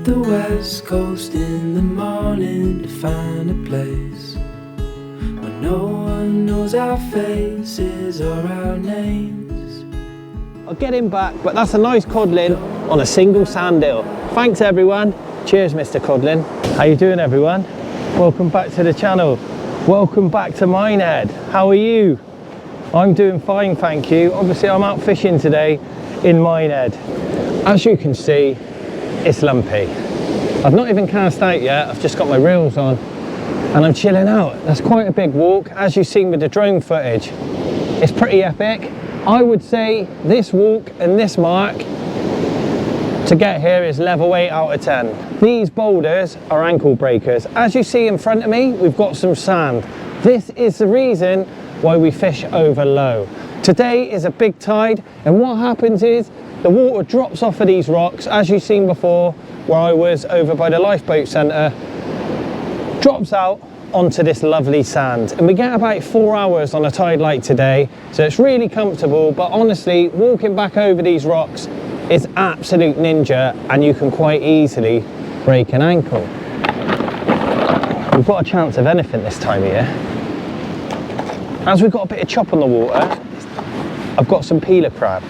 the west coast in the morning to find a place where no one knows our faces or our names. I'll get him back, but that's a nice codlin on a single sand hill. Thanks everyone. Cheers Mr. Codlin. How you doing everyone? Welcome back to the channel. Welcome back to Minehead. How are you? I'm doing fine, thank you. Obviously I'm out fishing today in Minehead. As you can see, it's lumpy. I've not even cast out yet, I've just got my reels on and I'm chilling out. That's quite a big walk, as you've seen with the drone footage. It's pretty epic. I would say this walk and this mark to get here is level 8 out of 10. These boulders are ankle breakers. As you see in front of me, we've got some sand. This is the reason why we fish over low. Today is a big tide, and what happens is the water drops off of these rocks, as you've seen before, where I was over by the lifeboat centre, drops out onto this lovely sand, and we get about 4 hours on a tide like today, so it's really comfortable. But honestly, walking back over these rocks is absolute ninja, and you can quite easily break an ankle. We've got a chance of anything this time of year. As we've got a bit of chop on the water, I've got some peeler crab.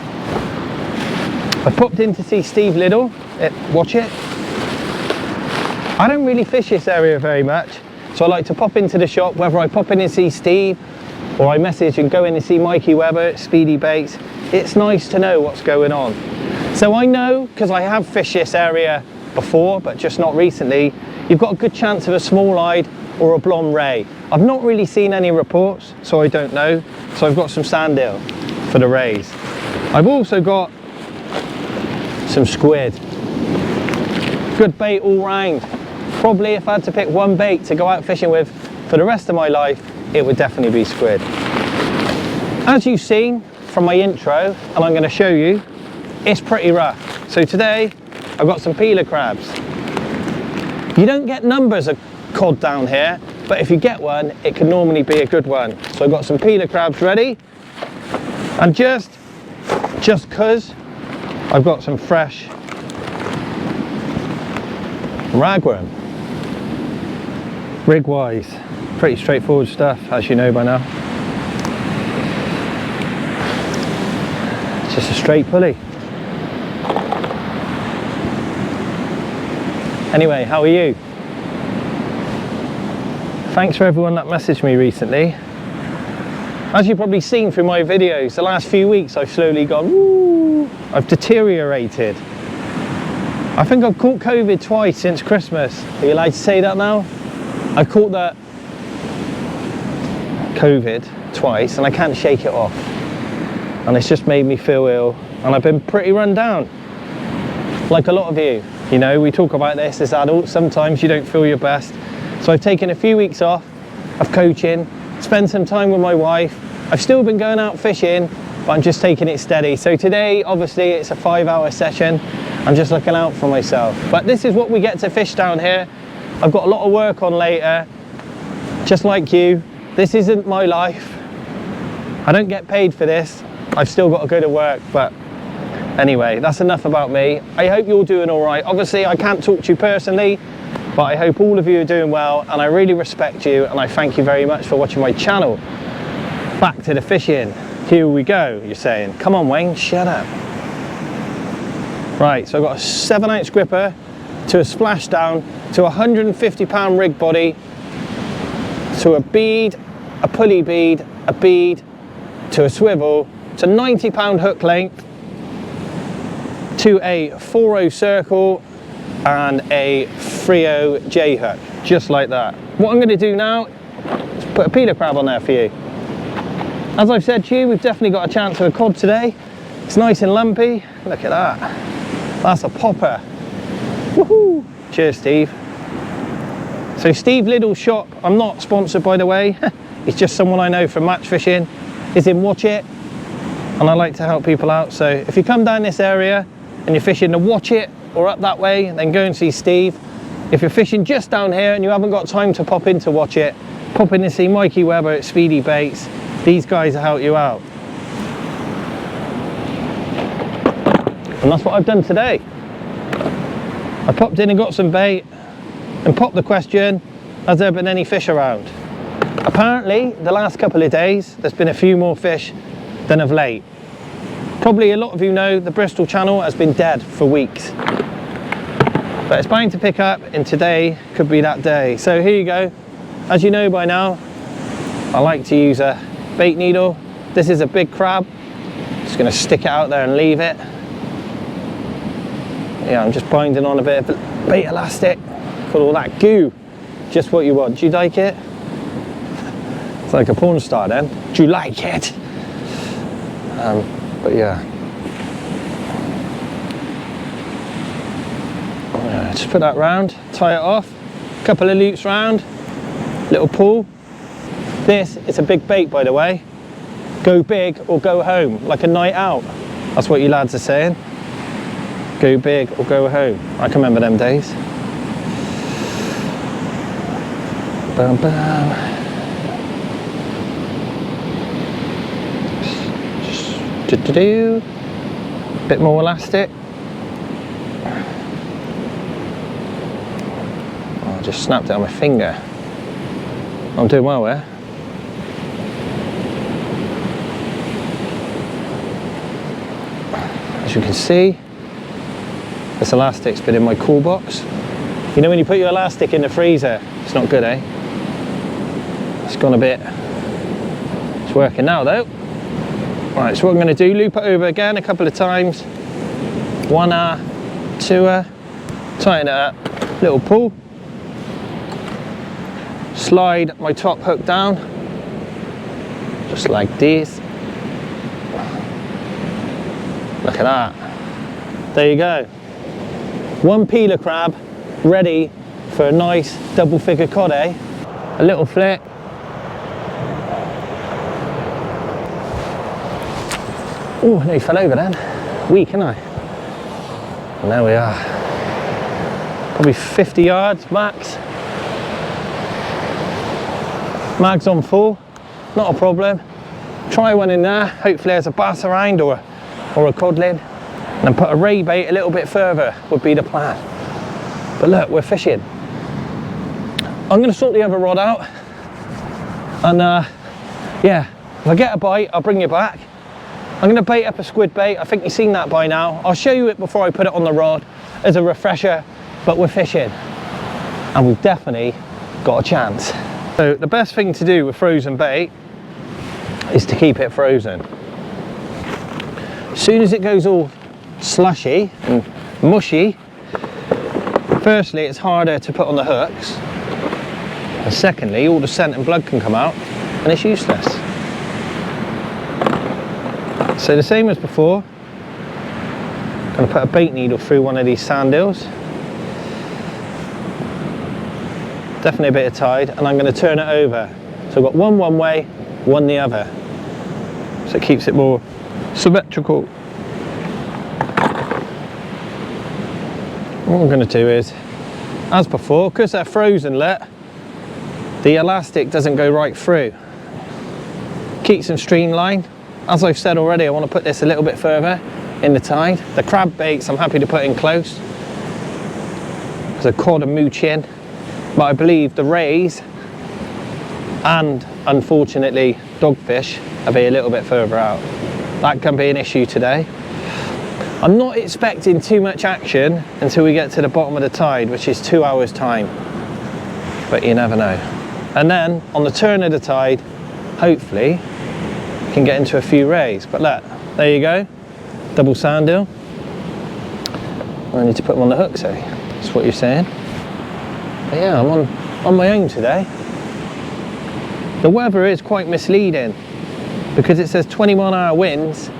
I popped in to see Steve Liddell, watch it. I don't really fish this area very much, so I like to pop into the shop, whether I pop in and see Steve or I message and go in and see Mikey Webber at Speedy Baits. It's nice to know what's going on. So I know, because I have fished this area before, but just not recently, you've got a good chance of a small-eyed or a blonde ray. I've not really seen any reports, so I don't know. So I've got some sand eel for the rays. I've also got some squid. Good bait all round. Probably if I had to pick one bait to go out fishing with for the rest of my life, it would definitely be squid. As you've seen from my intro, and I'm going to show you, it's pretty rough. So today I've got some peeler crabs. You don't get numbers of cod down here, but if you get one, it can normally be a good one. So I've got some peeler crabs ready, and just cause I've got some fresh ragworm. Rig wise, pretty straightforward stuff, as you know by now. It's just a straight pulley. Anyway, how are you? Thanks for everyone that messaged me recently. As you've probably seen through my videos, the last few weeks I've slowly gone, woo, I've deteriorated. I think I've caught COVID twice since Christmas. Are you allowed to say that now? I've caught that COVID twice and I can't shake it off. And it's just made me feel ill, and I've been pretty run down. Like a lot of you. You know, we talk about this as adults, sometimes you don't feel your best. So I've taken a few weeks off of coaching, spent some time with my wife. I've still been going out fishing, but I'm just taking it steady. So today, obviously, it's a 5-hour session. I'm just looking out for myself. But this is what we get to fish down here. I've got a lot of work on later. Just like you, this isn't my life. I don't get paid for this. I've still got to go to work, but anyway, that's enough about me. I hope you're doing all right. Obviously, I can't talk to you personally, but I hope all of you are doing well, and I really respect you, and I thank you very much for watching my channel. Back to the fishing. Here we go, you're saying. Come on, Wayne, shut up. Right, so I've got a 7-ounce gripper to a splashdown to a 150-pound rig body to a bead, a pulley bead, a bead to a swivel to 90-pound hook length to a 4-0 circle and a 3-0 J hook, just like that. What I'm going to do now is put a peeler crab on there for you. As I've said to you, we've definitely got a chance of a cod today. It's nice and lumpy. Look at that. That's a popper. Woohoo! Cheers, Steve. So Steve Liddell's shop, I'm not sponsored by the way, it's just someone I know from match fishing, is in Watch It, and I like to help people out. So if you come down this area and you're fishing the Watch It or up that way, then go and see Steve. If you're fishing just down here and you haven't got time to pop in to Watch It, pop in and see Mikey Webber at Speedy Baits. These guys will help you out. And that's what I've done today. I popped in and got some bait and popped the question, has there been any fish around? Apparently, the last couple of days, there's been a few more fish than of late. Probably a lot of you know the Bristol Channel has been dead for weeks. But it's bound to pick up, and today could be that day. So here you go. As you know by now, I like to use a bait needle. This is a big crab. Just going to stick it out there and leave it. Yeah, I'm just binding on a bit of bait elastic. Got all that goo. Just what you want. Do you like it? It's like a porn star then. Do you like it? But yeah. Just put that round, tie it off. Couple of loops round. Little pull. This is a big bait, by the way. Go big or go home, like a night out. That's what you lads are saying. Go big or go home. I can remember them days. Bam, bam. Do bit more elastic. Oh, I just snapped it on my finger. I'm doing well there. As you can see, this elastic's been in my cool box. You know when you put your elastic in the freezer, it's not good, eh? It's gone a bit. It's working now though. Right, so what I'm going to do, loop it over again a couple of times. 1 2 tighten it up, little pull. Slide my top hook down, just like this. Look at that. There you go. One peeler crab ready for a nice double figure cod, eh? A little flick. Oh, no, he fell over then. Weak, isn't I? And there we are. Probably 50 yards max. Mag's on full, not a problem. Try one in there. Hopefully there's a bass around or a codlin. And then put a ray bait a little bit further would be the plan. But look, we're fishing. I'm going to sort the other rod out. And yeah, if I get a bite, I'll bring you back. I'm going to bait up a squid bait. I think you've seen that by now. I'll show you it before I put it on the rod as a refresher, but we're fishing. And we've definitely got a chance. So the best thing to do with frozen bait is to keep it frozen. As soon as it goes all slushy and mushy, firstly it's harder to put on the hooks, and secondly all the scent and blood can come out and it's useless. So the same as before, I'm going to put a bait needle through one of these sand eels, definitely a bit of tide, and I'm going to turn it over. So I've got one way, one the other, so it keeps it more symmetrical. What I'm going to do is, as before, because they're frozen, the elastic doesn't go right through. Keeps them streamlined. As I've said already, I want to put this a little bit further in the tide. The crab baits I'm happy to put in close, because I've caught a mooch in, but I believe the rays and unfortunately dogfish will be a little bit further out. That can be an issue today. I'm not expecting too much action until we get to the bottom of the tide, which is 2 hours time, but you never know. And then on the turn of the tide, hopefully can get into a few rays. But look, there you go, double sand eel. I need to put them on the hooks, eh? That's what you're saying. But yeah, I'm on my own today. The weather is quite misleading because it says 20-mile-an-hour winds,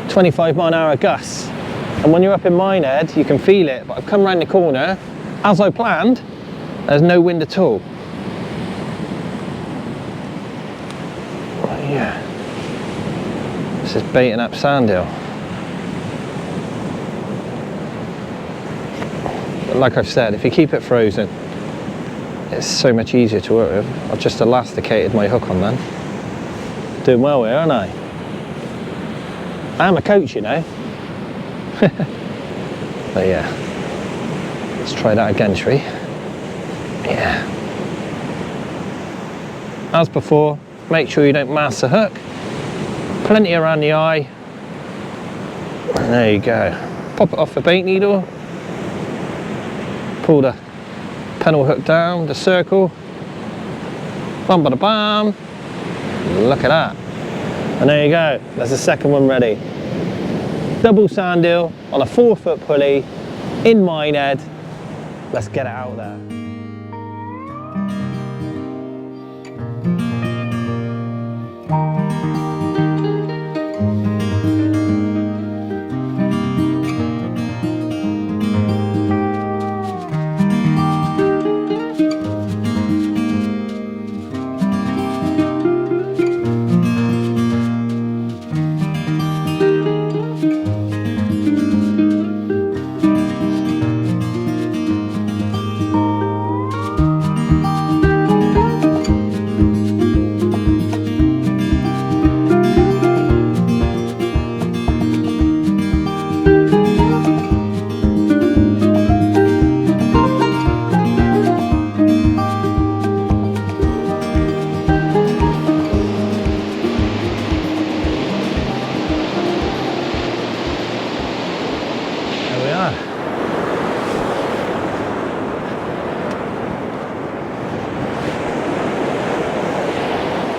25-mile-an-hour gusts, and when you're up in Minehead you can feel it, but I've come round the corner as I planned, there's no wind at all. But yeah, this is baiting up sand eel. But like I've said, if you keep it frozen, it's so much easier to work with. I've just elasticated my hook on then. Doing well here, aren't I? I am a coach, you know. But yeah. Let's try that again, shall we? Yeah. As before, make sure you don't mass the hook. Plenty around the eye. And there you go. Pop it off the bait needle. Pull the pennel hook down, the circle. Bam, bada, bam. Look at that. And there you go. There's the second one ready. Double sand eel on a 4-foot pulley in Minehead. Let's get it out there.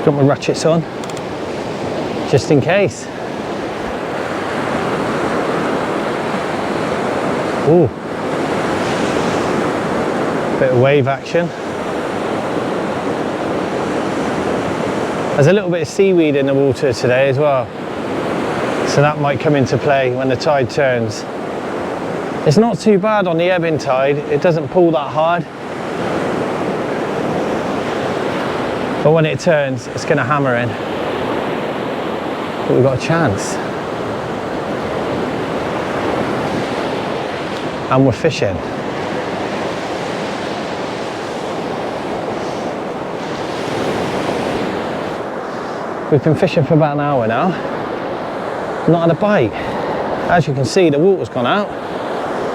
Got my ratchets on, just in case. Ooh, bit of wave action. There's a little bit of seaweed in the water today as well, so that might come into play when the tide turns. It's not too bad on the ebbing tide, it doesn't pull that hard. But when it turns, it's going to hammer in. But we've got a chance. And we're fishing. We've been fishing for about an hour now. Not had a bite. As you can see, the water's gone out.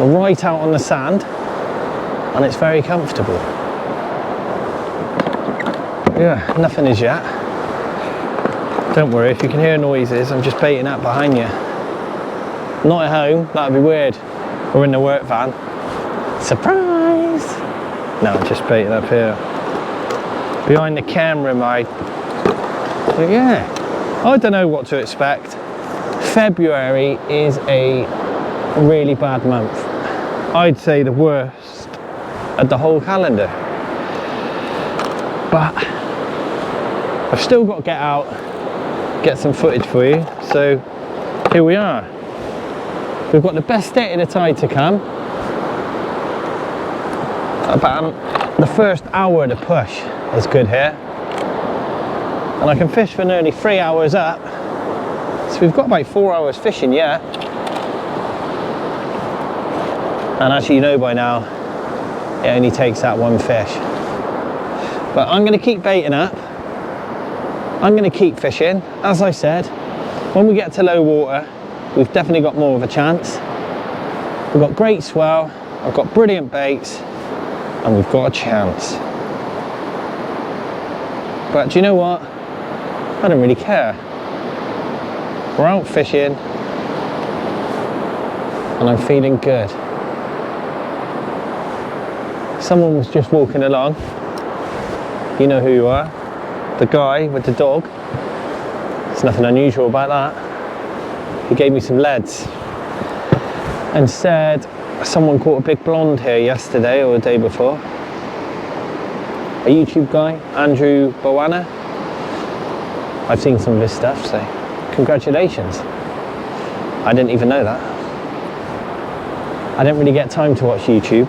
We're right out on the sand. And it's very comfortable. Yeah, nothing as yet. Don't worry, if you can hear noises, I'm just baiting up behind you. Not at home, that'd be weird. We're in the work van. Surprise! No, I'm just baiting up here. Behind the camera, mate. But yeah, I don't know what to expect. February is a really bad month. I'd say the worst of the whole calendar. But I've still got to get out, get some footage for you, so here we are. We've got the best state of the tide to come. About the first hour of the push is good here. And I can fish for nearly 3 hours up. So we've got about 4 hours fishing yet. And as you know by now, it only takes that one fish. But I'm going to keep baiting up. I'm going to keep fishing. As I said, when we get to low water, we've definitely got more of a chance. We've got great swell, I've got brilliant baits, and we've got a chance. But do you know what? I don't really care. We're out fishing, and I'm feeling good. Someone was just walking along. You know who you are. The guy with the dog. There's nothing unusual about that. He gave me some leads and said someone caught a big blonde here yesterday or the day before. A YouTube guy, Andrew Bowana. I've seen some of his stuff, so congratulations. I didn't even know that. I didn't really get time to watch YouTube.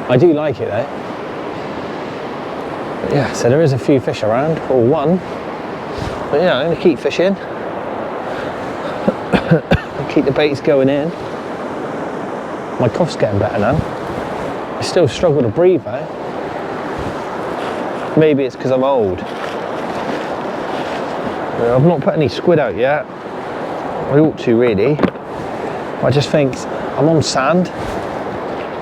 I do like it though. But yeah, so there is a few fish around, or one. But yeah, I'm going to keep fishing. Keep the baits going in. My cough's getting better now. I still struggle to breathe though. Maybe it's because I'm old. I've not put any squid out yet. I ought to really. I just think I'm on sand.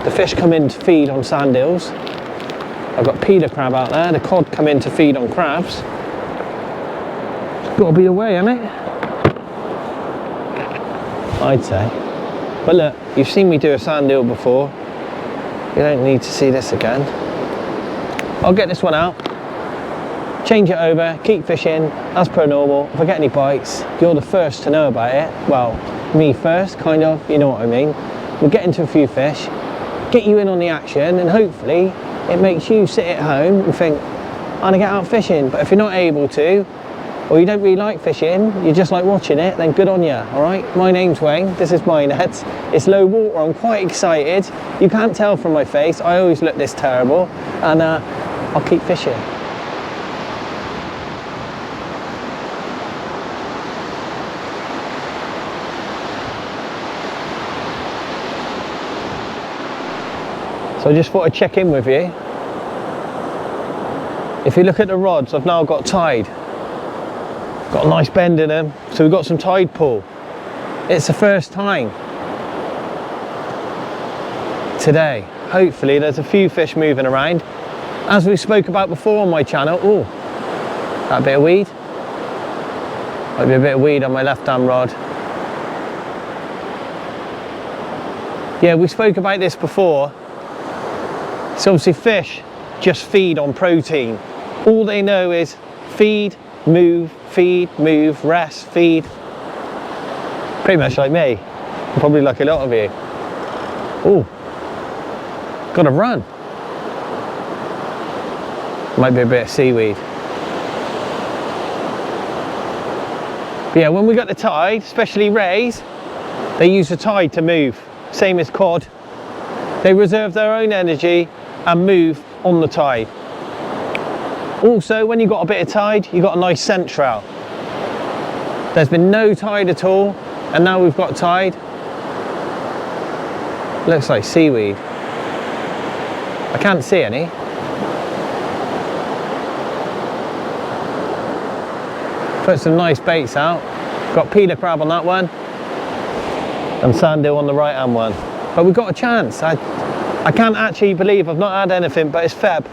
The fish come in to feed on sand hills. I've got peeler crab out there. The cod come in to feed on crabs. It's got to be the way, hasn't it? I'd say. But look, you've seen me do a sand hill before. You don't need to see this again. I'll get this one out, change it over, keep fishing as per normal. If I get any bites, you're the first to know about it. Well, me first, kind of, you know what I mean. We'll get into a few fish, get you in on the action, and hopefully it makes you sit at home and think, I'm gonna get out fishing. But if you're not able to, or you don't really like fishing, you just like watching it, then good on you, all right? My name's Wayne, this is Minehead. It's low water, I'm quite excited. You can't tell from my face, I always look this terrible, and I'll keep fishing. So I just thought I'd check in with you. If you look at the rods, I've now got tide. Got a nice bend in them, so we've got some tide pull. It's the first time today. Hopefully there's a few fish moving around. As we spoke about before on my channel, oh, that bit of weed. Might be a bit of weed on my left hand rod. Yeah, we spoke about this before. So obviously fish just feed on protein. All they know is feed, move, rest, feed. Pretty much like me, probably like a lot of you. Oh, gotta run. Might be a bit of seaweed. But yeah, when we got the tide, especially rays, they use the tide to move, same as cod. They reserve their own energy and move on the tide. Also, when you've got a bit of tide, you've got a nice scent trail. There's been no tide at all, and now we've got tide. Looks like seaweed. I can't see any. Put some nice baits out. Got peeler crab on that one, and sand hill on the right hand one. But we've got a chance. I can't actually believe I've not had anything, but it's Feb.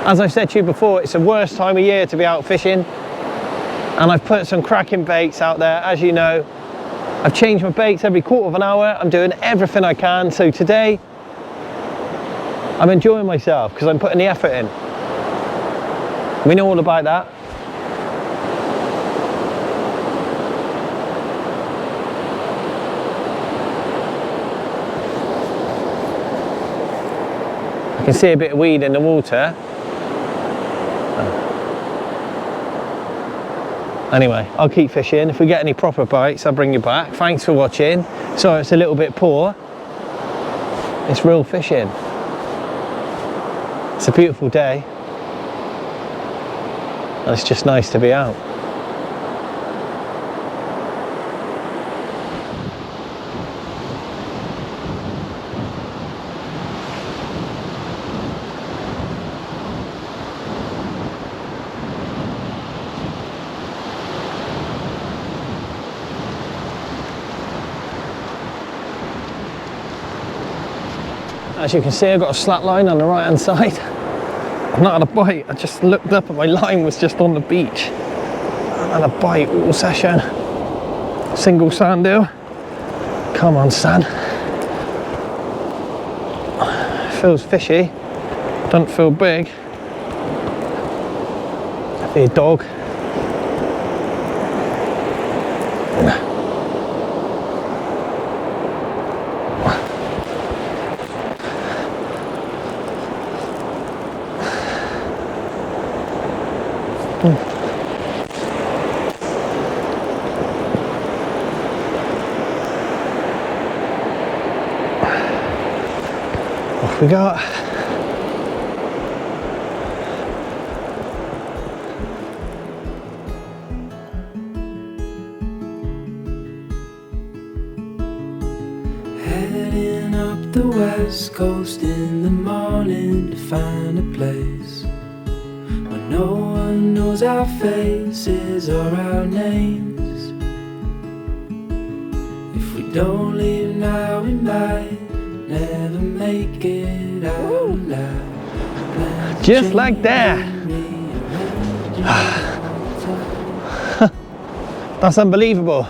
As I've said to you before, it's the worst time of year to be out fishing. And I've put some cracking baits out there, as you know. I've changed my baits every quarter of an hour. I'm doing everything I can. So today, I'm enjoying myself because I'm putting the effort in. We know all about that. I can see a bit of weed in the water. Anyway, I'll keep fishing. If we get any proper bites, I'll bring you back. Thanks for watching. Sorry it's a little bit poor. It's real fishing. It's a beautiful day. And it's just nice to be out. As you can see, I've got a slack line on the right hand side. I've not had a bite. I just looked up and my line was just on the beach. I haven't had a bite all session. Single sand hill. Come on, son. Feels fishy. Doesn't feel big. Be a dog. Off we go. Heading up the west coast in the morning to find a place where no one knows our faces or our names. If we don't leave now, we might never make it out alive. Just like that. That's unbelievable.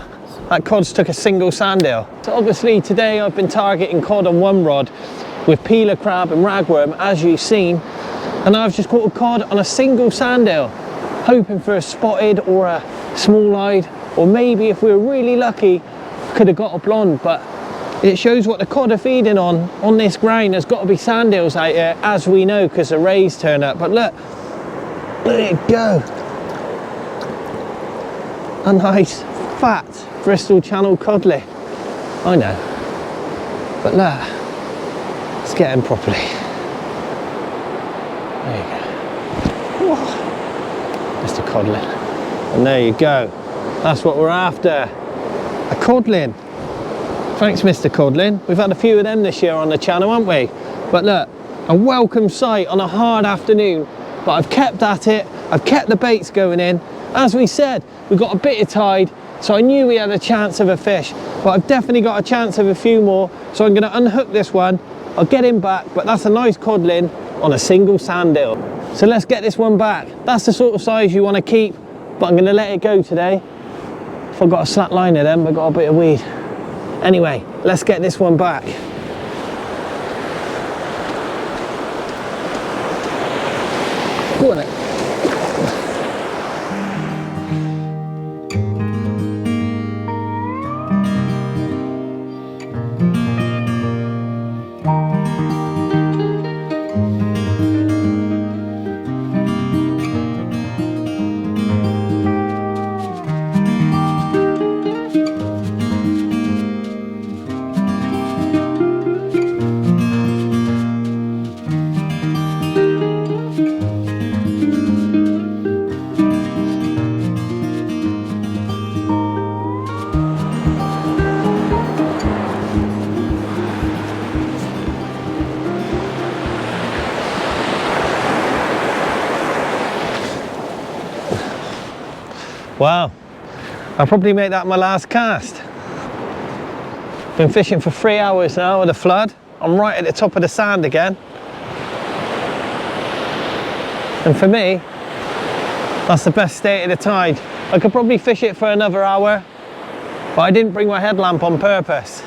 That cod's took a single sand eel. So obviously today I've been targeting cod on one rod with peeler crab and ragworm, as you've seen, and I've just caught a cod on a single sand eel, hoping for a spotted or a small-eyed, or maybe if we were really lucky could have got a blonde. But it shows what the cod are feeding on this ground. There's got to be sand eels out here, as we know, because the rays turn up. But look, there you go, a nice fat Bristol Channel codlet. I know, but look, let's get him properly. There you go. Whoa. Mr. Codlin. And there you go. That's what we're after. A codlin. Thanks, Mr. Codlin. We've had a few of them this year on the channel, haven't we? But look, a welcome sight on a hard afternoon. But I've kept at it. I've kept the baits going in. As we said, we've got a bit of tide, so I knew we had a chance of a fish. But I've definitely got a chance of a few more. So I'm going to unhook this one. I'll get him back, but that's a nice codlin on a single sand eel. So let's get this one back. That's the sort of size you want to keep, but I'm going to let it go today. If I've got a slack liner then, I've got a bit of weed. Anyway, let's get this one back. Go on it. Wow, I'll probably make that my last cast. Been fishing for 3 hours now with a flood. I'm right at the top of the sand again. And for me, that's the best state of the tide. I could probably fish it for another hour, but I didn't bring my headlamp on purpose.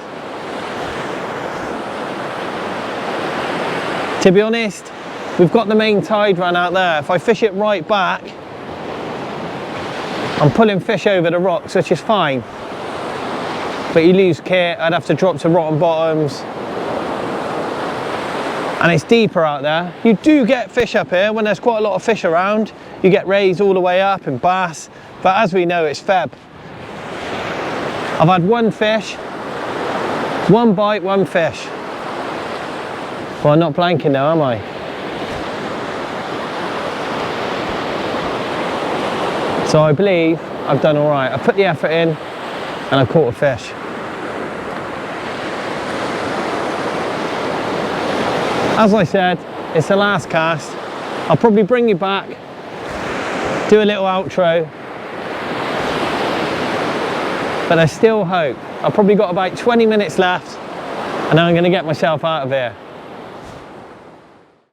To be honest, we've got the main tide run out there. If I fish it right back, I'm pulling fish over the rocks, which is fine. But you lose kit, I'd have to drop to rotten bottoms. And it's deeper out there. You do get fish up here when there's quite a lot of fish around. You get rays all the way up and bass. But as we know, it's Feb. I've had one fish, one bite, one fish. Well, I'm not blanking now, am I? So I believe I've done all right. I put the effort in and I caught a fish. As I said, it's the last cast. I'll probably bring you back, do a little outro, but there's still hope. I've probably got about 20 minutes left and then I'm going to get myself out of here.